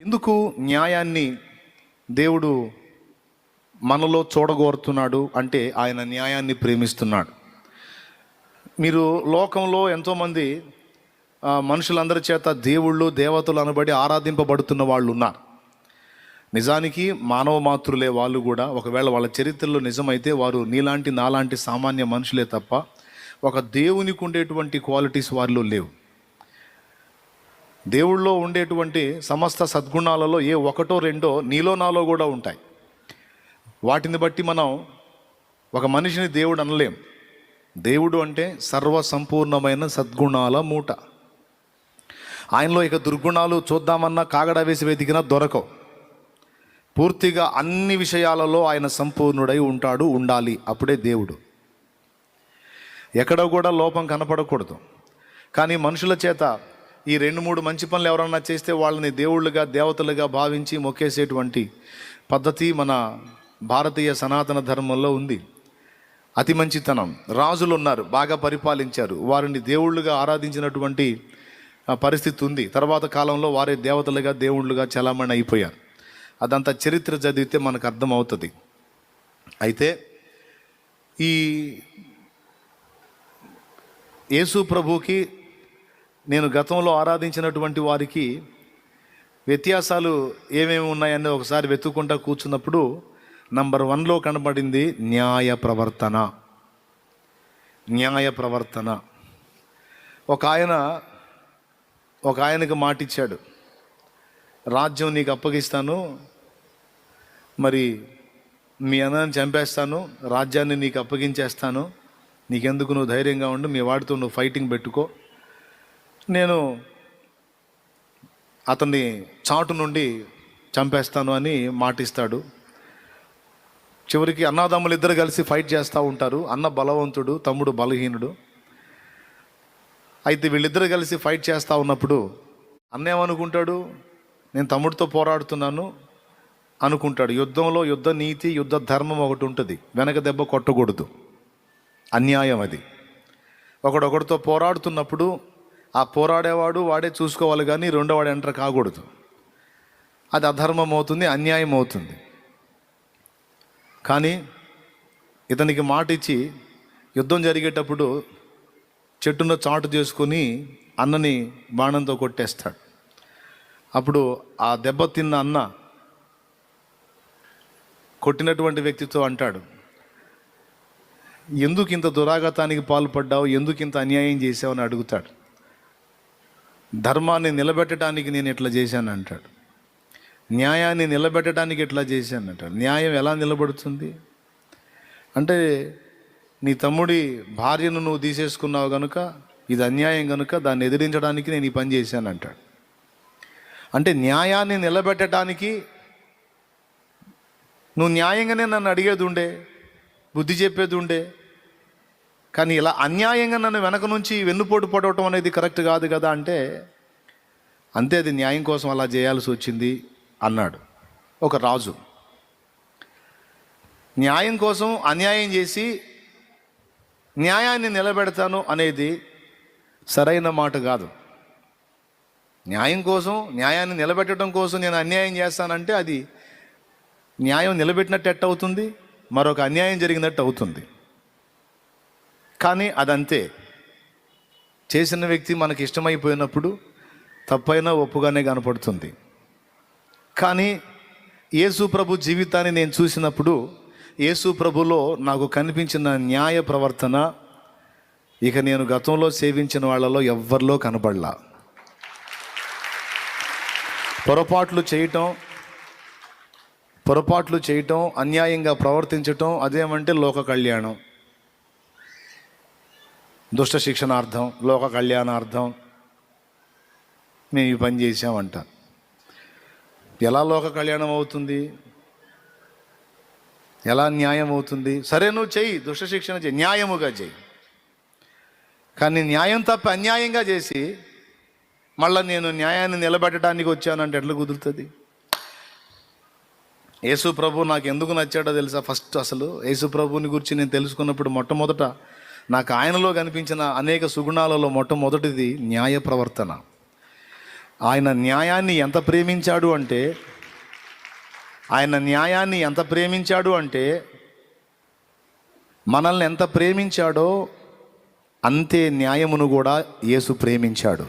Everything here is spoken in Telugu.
ఎందుకు న్యాయాన్ని దేవుడు మనలో చూడగోరుతున్నాడు అంటే ఆయన న్యాయాన్ని ప్రేమిస్తున్నాడు. మీరు లోకంలో ఎంతోమంది మనుషులందరి చేత దేవుళ్ళు దేవతలు అనబడి ఆరాధింపబడుతున్న వాళ్ళు ఉన్నారు. నిజానికి మానవ మాతృలే వాళ్ళు కూడా. ఒకవేళ వాళ్ళ చరిత్రలో నిజమైతే వారు నీలాంటి నాలాంటి సామాన్య మనుషులే తప్ప ఒక దేవునికి ఉండేటువంటి క్వాలిటీస్ వారిలో లేవు. దేవుళ్ళో ఉండేటువంటి సమస్త సద్గుణాలలో ఏ ఒకటో రెండో నీలో నాలో కూడా ఉంటాయి. వాటిని బట్టి మనం ఒక మనిషిని దేవుడు అనలేం. దేవుడు అంటే సర్వసంపూర్ణమైన సద్గుణాల మూట. ఆయనలో ఇక దుర్గుణాలు చూద్దామన్నా కాగడా వేసి వెతికినా దొరకవు. పూర్తిగా అన్ని విషయాలలో ఆయన సంపూర్ణుడై ఉంటాడు, ఉండాలి. అప్పుడే దేవుడు. ఎక్కడ కూడా లోపం కనపడకూడదు. కానీ మనుషుల చేత ఈ 2-3 మంచి పనులు ఎవరన్నా చేస్తే వాళ్ళని దేవుళ్ళుగా దేవతలుగా భావించి మొక్కేసేటువంటి పద్ధతి మన భారతీయ సనాతన ధర్మంలో ఉంది. అతి మంచితనం. రాజులు ఉన్నారు, బాగా పరిపాలించారు, వారిని దేవుళ్ళుగా ఆరాధించినటువంటి పరిస్థితి ఉంది. తర్వాత కాలంలో వారే దేవతలుగా దేవుళ్ళుగా చలామణి అయిపోయారు. అదంతా చరిత్ర చదివితే మనకు అర్థమవుతుంది. అయితే ఈ యేసు ప్రభుకి నేను గతంలో ఆరాధించినటువంటి వారికి వ్యత్యాసాలు ఏమేమి ఉన్నాయని ఒకసారి వెతుక్కుంటా కూర్చున్నప్పుడు నంబర్ 1లో కనబడింది న్యాయ ప్రవర్తన. న్యాయ ప్రవర్తన. ఒక ఆయనకు మాటిచ్చాడు, రాజ్యం నీకు అప్పగిస్తాను, మరి మీ అన్నని చంపేస్తాను, రాజ్యాన్ని నీకు అప్పగించేస్తాను, నీకెందుకు, నువ్వు ధైర్యంగా ఉండు, మీ వాడితో నువ్వు ఫైటింగ్ పెట్టుకో, నేను అతన్ని చాటు నుండి చంపేస్తాను అని మాటిస్తాడు. చివరికి అన్నదమ్ములు ఇద్దరు కలిసి ఫైట్ చేస్తూ ఉంటారు. అన్న బలవంతుడు, తమ్ముడు బలహీనుడు. అయితే వీళ్ళిద్దరు కలిసి ఫైట్ చేస్తూ ఉన్నప్పుడు అన్న ఏమనుకుంటాడు, నేను తమ్ముడితో పోరాడుతున్నాను అనుకుంటాడు. యుద్ధంలో యుద్ధ నీతి, యుద్ధ ధర్మం ఒకటి ఉంటుంది. వెనక దెబ్బ కొట్టకూడదు, అన్యాయం అది. ఒకడొకడితో పోరాడుతున్నప్పుడు ఆ పోరాడేవాడు వాడే చూసుకోవాలి, కానీ రెండోవాడు ఎంటర్ కాకూడదు. అది అధర్మం అవుతుంది, అన్యాయం అవుతుంది. కానీ ఇతనికి మాట ఇచ్చి యుద్ధం జరిగేటప్పుడు చెట్టును చాటు చేసుకొని అన్నని బాణంతో కొట్టేస్తాడు. అప్పుడు ఆ దెబ్బ తిన్న అన్న కొట్టినటువంటి వ్యక్తితో అంటాడు, ఎందుకు ఇంత దురాగతానికి పాల్పడ్డావు, ఎందుకు ఇంత అన్యాయం చేసావు అని అడుగుతాడు. ధర్మాన్ని నిలబెట్టడానికి నేను ఇట్లా చేశాను అంటాడు. న్యాయాన్ని నిలబెట్టడానికి ఎట్లా చేశాను అంటాడు. న్యాయం ఎలా నిలబడుతుంది అంటే, నీ తమ్ముడి భార్యను నువ్వు తీసేసుకున్నావు కనుక ఇది అన్యాయం కనుక దాన్ని ఎదిరించడానికి నేను ఈ పని చేశాను అంటాడు. అంటే న్యాయాన్ని నిలబెట్టడానికి నువ్వు న్యాయంగానే నన్ను అడిగేది ఉండే, బుద్ధి చెప్పేది ఉండే, కానీ ఇలా అన్యాయంగా నన్ను వెనక నుంచి వెన్నుపోటు పడవటం అనేది కరెక్ట్ కాదు కదా అంటే, అంతే, అది న్యాయం కోసం అలా చేయాల్సి వచ్చింది అన్నాడు ఒక రాజు. న్యాయం కోసం అన్యాయం చేసి న్యాయాన్ని నిలబెడతాను అనేది సరైన మాట కాదు. న్యాయం కోసం, న్యాయాన్ని నిలబెట్టడం కోసం నేను అన్యాయం చేస్తానంటే అది న్యాయం నిలబెట్టినట్టు ఎట్ట అవుతుంది, మరొక అన్యాయం జరిగినట్టు అవుతుంది. కానీ అదంతే. చేసిన వ్యక్తి మనకి ఇష్టమైపోయినప్పుడు తప్పైనా ఒప్పుగానే కనపడుతుంది. కానీ యేసు ప్రభు జీవితాన్ని నేను చూసినప్పుడు యేసు ప్రభులో నాకు కనిపించిన న్యాయ ప్రవర్తన ఇక నేను గతంలో సేవించిన వాళ్ళలో ఎవ్వరిలో కనబడలా. పొరపాట్లు చేయటం, అన్యాయంగా ప్రవర్తించటం, అదేమంటే లోక కళ్యాణం, దుష్ట శిక్షణార్థం, లోక కళ్యాణార్థం మేము ఈ పని చేసామంట. ఎలా లోక కళ్యాణం అవుతుంది, ఎలా న్యాయం అవుతుంది? సరే, నువ్వు చెయ్యి, దుష్ట శిక్షణ చెయ్యి, న్యాయముగా చెయ్యి. కానీ న్యాయం తప్ప అన్యాయంగా చేసి మళ్ళీ నేను న్యాయాన్ని నిలబెట్టడానికి వచ్చానంటే ఎట్లా కుదురుతుంది? యేసు ప్రభు నాకు ఎందుకు నచ్చాడో తెలుసా? ఫస్ట్ అసలు యేసు ప్రభుని గురించి నేను తెలుసుకున్నప్పుడు మొట్టమొదట నాకు ఆయనలో కనిపించిన అనేక సుగుణాలలో మొట్టమొదటిది న్యాయ ప్రవర్తన. ఆయన న్యాయాన్ని ఎంత ప్రేమించాడు అంటే మనల్ని ఎంత ప్రేమించాడో అంతే న్యాయమును కూడా యేసు ప్రేమించాడు.